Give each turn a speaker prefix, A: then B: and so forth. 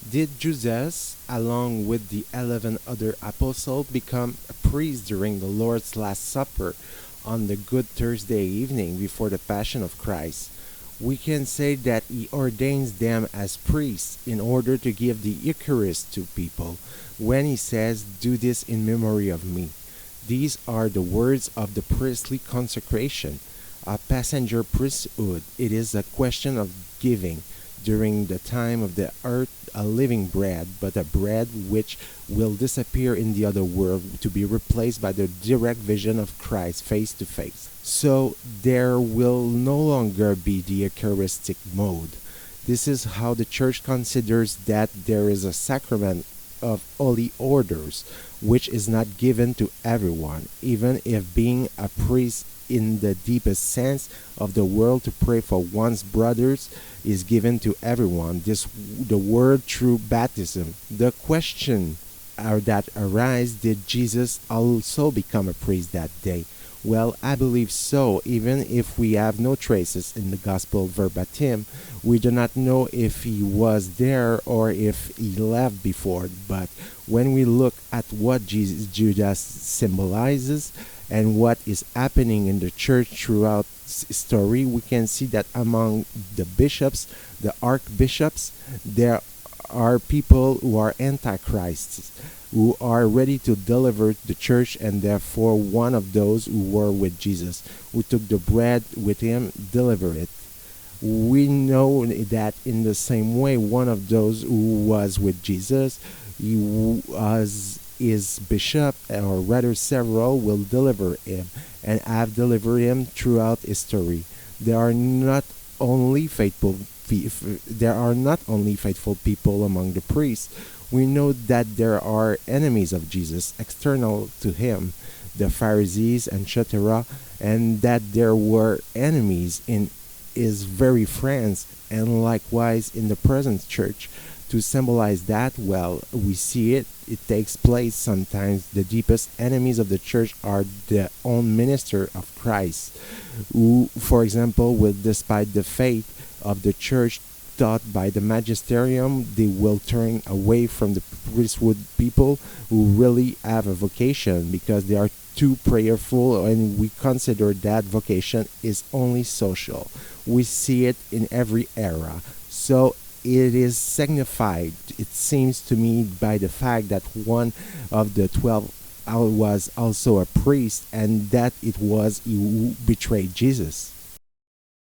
A: Did Judas, along with the 11 other apostles, become a priest during the Lord's Last Supper on the Good Thursday evening before the Passion of Christ? We can say that he ordains them as priests in order to give the Eucharist to people when he says, "Do this in memory of me." These are the words of the priestly consecration, a passenger priesthood. It is a question of giving during the time of the earth a living bread, but a bread which will disappear in the other world to be replaced by the direct vision of Christ face to face. So there will no longer be the Eucharistic mode. This is how the Church considers that there is a sacrament of holy orders, which is not given to everyone, even if being a priest in the deepest sense of the word to pray for one's brothers is given to everyone. The word through baptism. The question that arise: did Jesus also become a priest that day? Well, I believe so, even if we have no traces in the Gospel verbatim. We do not know if he was there or if he left before, but when we look at what Judas symbolizes and what is happening in the church throughout story, we can see that among the bishops, the archbishops, there are people who are antichrists, who are ready to deliver the church, and therefore one of those who were with Jesus, who took the bread with him, deliver it. We know that in the same way, one of those who was with Jesus, he was his bishop, or rather several, will deliver him and have delivered him throughout history. There are not only faithful people among the priests. We know that there are enemies of Jesus external to him, the Pharisees, etc., and that there were enemies in his very friends, and likewise in the present church. To symbolize that, well, we see it takes place sometimes. The deepest enemies of the church are the own minister of Christ, who, for example, will despite the faith of the church taught by the magisterium, they will turn away from the priesthood people who really have a vocation because they are too prayerful, and we consider that vocation is only social. We see it in every era. So it is signified, it seems to me, by the fact that one of the 12 was also a priest, and that it was he who betrayed Jesus.